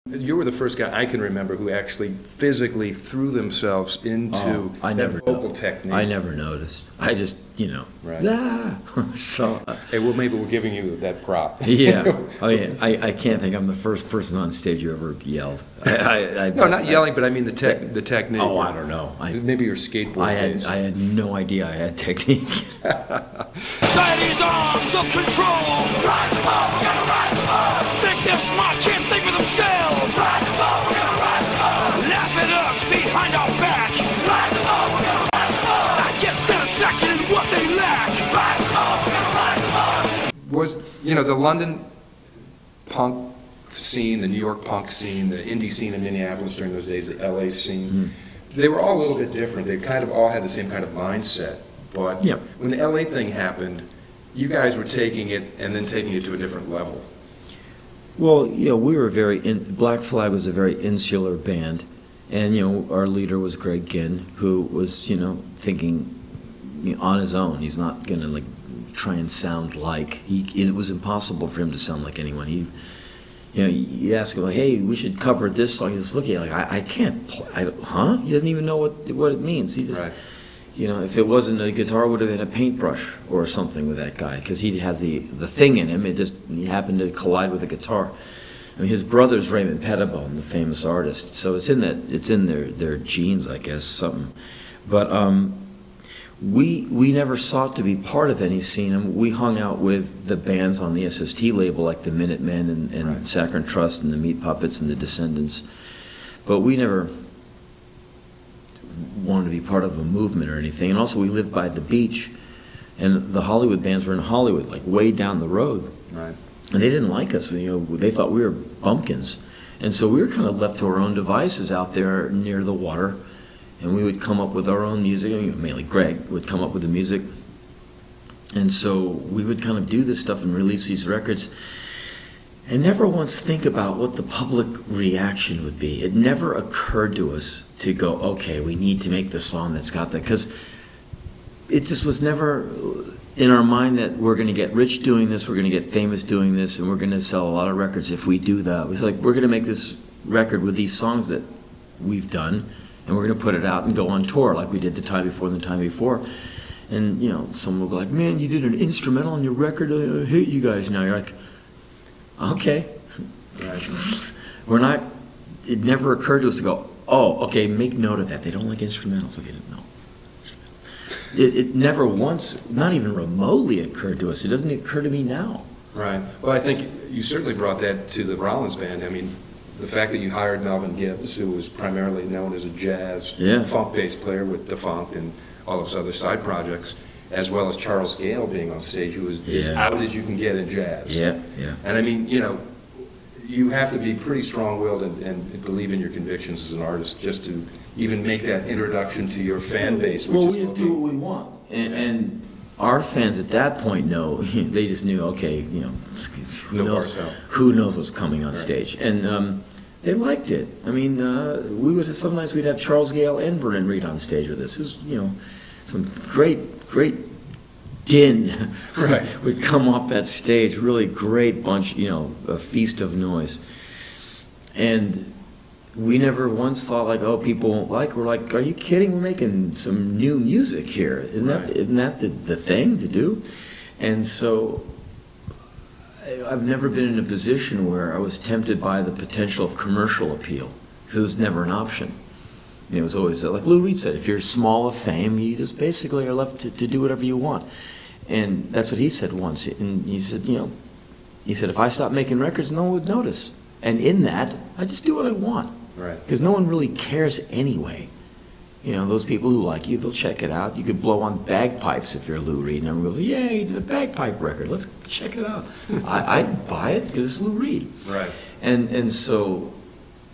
You were the first guy I can remember who actually physically threw themselves into that vocal technique. I never noticed. I just, Right. ah. So. Hey, well, maybe we're giving you that prop. Yeah. I can't think I'm the first person on stage who ever yelled. No, not yelling, but I mean the technique. Oh, I don't know. Maybe your skateboard days. I had no idea I had technique. Society's arms of control. Rise above, we're gonna rise above. Think they're smart, can't think for themselves. Rise above, we're gonna rise above. Laugh at us behind our back. Rise above, we're gonna rise above. I get satisfaction in what they lack. Rise above, we're gonna rise above. Was, the London punk scene, the New York punk scene, the indie scene in Minneapolis during those days, the LA scene, they were all a little bit different. They kind of all had the same kind of mindset. But when the LA thing happened, you guys were taking it and then taking it to a different level. Well, we were Black Flag was a very insular band, and our leader was Greg Ginn, who was thinking on his own. He's not going to try and sound like it was impossible for him to sound like anyone. You ask him, hey, we should cover this song. He's looking at I can't play. He doesn't even know what it means. He just. Right. If it wasn't a guitar, it would have been a paintbrush or something with that guy, because he had the thing in him. He happened to collide with a guitar. I mean, his brother's Raymond Pettibone, the famous artist. So it's in their genes, I guess, something. But we never sought to be part of any scene. And we hung out with the bands on the SST label, like the Minutemen and right. Saccharine Trust and the Meat Puppets and the Descendants. But we never wanted to be part of a movement or anything. And also we lived by the beach, and the Hollywood bands were in Hollywood, way down the road. Right. And they didn't like us. They thought we were bumpkins. And so we were kind of left to our own devices out there near the water, and we would come up with our own music. Mainly Greg would come up with the music. And so we would kind of do this stuff and release these records and never once think about what the public reaction would be. It never occurred to us to go, okay, we need to make the song that's got that, because it just was never in our mind that we're going to get rich doing this, we're going to get famous doing this, and we're going to sell a lot of records if we do that. It was like, we're going to make this record with these songs that we've done, and we're going to put it out and go on tour like we did the time before and the time before. And, someone will go like, man, you did an instrumental on your record, I hate you guys now. You're like, okay. Right. We're not, it never occurred to us to go, oh, okay, make note of that. They don't like instrumentals. Okay, no. It never once, not even remotely occurred to us. It doesn't occur to me now. Right. Well, I think you certainly brought that to the Rollins band. I mean, the fact that you hired Melvin Gibbs, who was primarily known as a jazz funk bass player with Defunct and all of his other side projects, as well as Charles Gale being on stage, who is as out as you can get in jazz. Yeah. And I mean, you have to be pretty strong-willed and believe in your convictions as an artist just to even make that introduction to your fan base. Well, we just do what we want. And our fans at that point they just knew, okay, who knows what's coming on stage. And they liked it. I mean, sometimes we'd have Charles Gale and Vernon Reid on stage with us. It was, some great din would come off that stage. Really great bunch, a feast of noise. And we never once thought people won't like. We're like, are you kidding? We're making some new music here. Isn't that the thing to do? And so I've never been in a position where I was tempted by the potential of commercial appeal, because it was never an option. It was always, like Lou Reed said, if you're small of fame, you just basically are left to do whatever you want. And that's what he said once. And he said, if I stopped making records, no one would notice. And in that, I just do what I want. Right. Because no one really cares anyway. Those people who like you, they'll check it out. You could blow on bagpipes if you're Lou Reed. And everyone goes, yeah, he did a bagpipe record. Let's check it out. I'd buy it because it's Lou Reed. Right. And so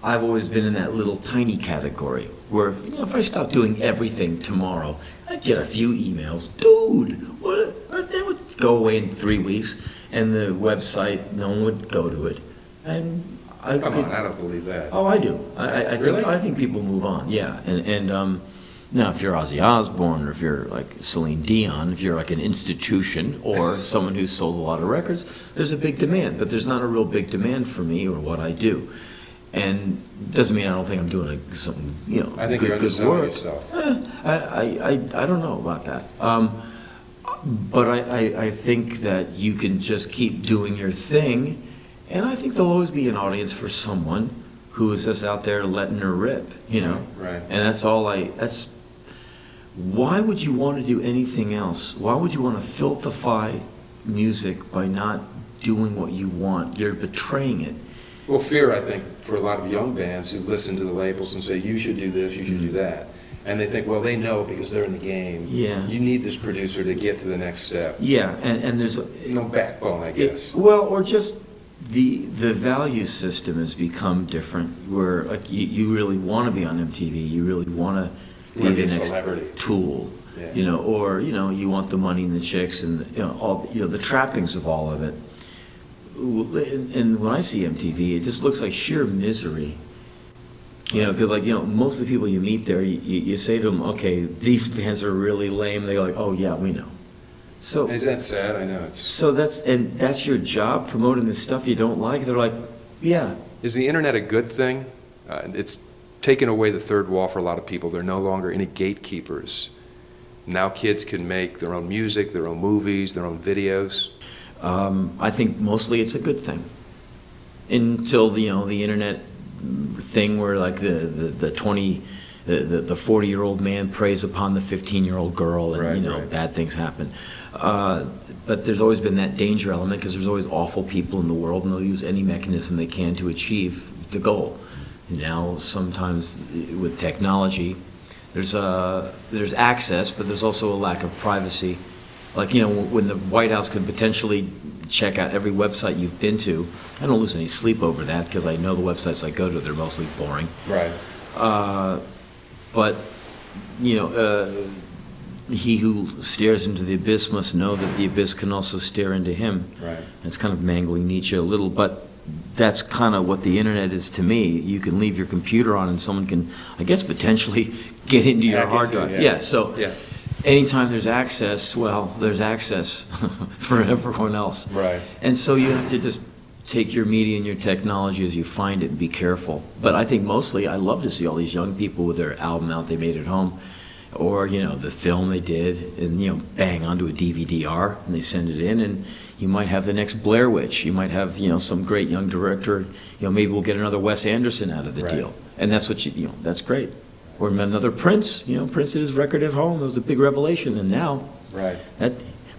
I've always been in that little tiny category where if I stopped doing everything tomorrow, I'd get a few emails. Dude, what? That would go away in 3 weeks, and the website, no one would go to it. And I don't believe that. Oh, I do. Really? I think people move on. Yeah, and now if you're Ozzy Osbourne, or if you're like Celine Dion, if you're like an institution or someone who's sold a lot of records, there's a big demand. But there's not a real big demand for me or what I do. And doesn't mean I don't think I'm doing something, you know, I think good, you're good underselling work. yourself. I don't know about that. But I think that you can just keep doing your thing, and I think there'll always be an audience for someone who is just out there letting her rip, you know? Right. And that's why would you want to do anything else? Why would you want to filthify music by not doing what you want? You're betraying it. Well, fear, I think, for a lot of young bands who listen to the labels and say, you should do this, you should do that. And they think, well, they know because they're in the game. Yeah. You need this producer to get to the next step. Yeah, and there's No backbone, I guess. well, or just the value system has become different, where like you really want to be on MTV, you really want to be the next celebrity. Tool, Yeah. you know, or you know you want the money and the chicks and you know all the trappings of all of it. And when I see MTV, it just looks like sheer misery. You know, because like you know, most of the people you meet there, you say to them, okay, these bands are really lame. They're like, oh yeah, we know. So Is that sad? I know it's. so that's your job, promoting the stuff you don't like. They're like, yeah. Is the internet a good thing? It's taken away the third wall for a lot of people. They're no longer any gatekeepers. Now kids can make their own music, their own movies, their own videos. I think mostly it's a good thing. Until the internet thing where like the 40-year-old man preys upon the 15-year-old girl and Right. bad things happen. But there's always been that danger element because there's always awful people in the world and they'll use any mechanism they can to achieve the goal. Now sometimes with technology there's access, but there's also a lack of privacy. Like when the White House could potentially check out every website you've been to, I don't lose any sleep over that because I know the websites I go to, they're mostly boring. Right. But he who stares into the abyss must know that the abyss can also stare into him. Right. It's kind of mangling Nietzsche a little, but that's kind of what the internet is to me. You can leave your computer on and someone can, I guess, potentially get into your hard drive. Yeah, so anytime there's access, well, there's access for everyone else. Right. And so you have to just take your media and your technology as you find it and be careful. But I think mostly I love to see all these young people with their album out they made at home, or the film they did, and bang onto a DVD-R and they send it in, and you might have the next Blair Witch. You might have some great young director. Maybe we'll get another Wes Anderson out of the deal, and that's what that's great. Or another Prince. Prince did his record at home. It was a big revelation, and now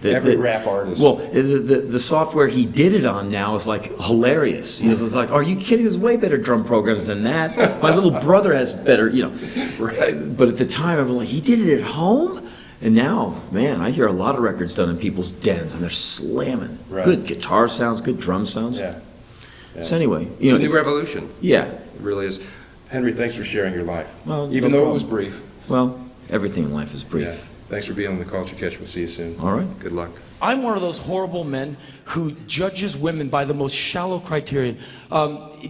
Every rap artist. Well, the software he did it on now is like hilarious. It's like, are you kidding? There's way better drum programs than that. My little brother has better, Right. But at the time, everyone like, he did it at home? And now, man, I hear a lot of records done in people's dens, and they're slamming. Right. Good guitar sounds, good drum sounds. Yeah. So anyway, it's a new revolution. Yeah. It really is. Henry, thanks for sharing your life. Well, even no though problem. it was brief. Well, everything in life is brief. Yeah. Thanks for being on the Culture Catch. We'll see you soon. All right. Good luck. I'm one of those horrible men who judges women by the most shallow criterion.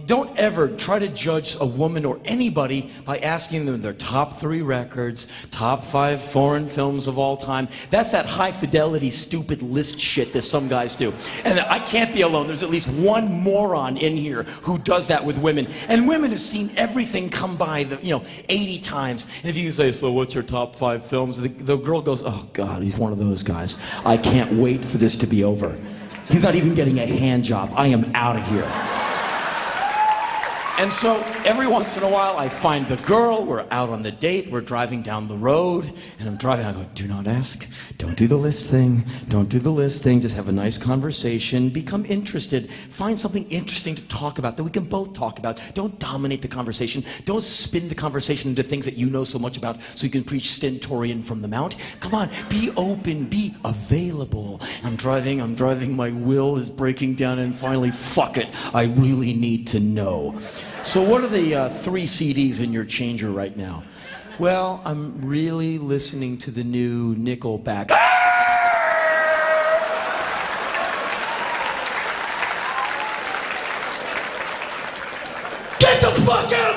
Don't ever try to judge a woman or anybody by asking them their top 3 records, top 5 foreign films of all time. That's that high fidelity, stupid list shit that some guys do. And I can't be alone. There's at least one moron in here who does that with women. And women have seen everything come by 80 times. And if you say, so what's your top 5 films? The girl goes, oh God, he's one of those guys. I can't wait for this to be over. He's not even getting a hand job. I am out of here. And so every once in a while I find the girl, we're out on the date, we're driving down the road, and I'm driving, I go, do not ask, don't do the list thing, don't do the list thing, just have a nice conversation, become interested, find something interesting to talk about that we can both talk about. Don't dominate the conversation, don't spin the conversation into things that you know so much about so you can preach stentorian from the mount. Come on, be open, be available. I'm driving, my will is breaking down, and finally, fuck it, I really need to know. So what are the 3 CDs in your changer right now? Well, I'm really listening to the new Nickelback. Get the fuck out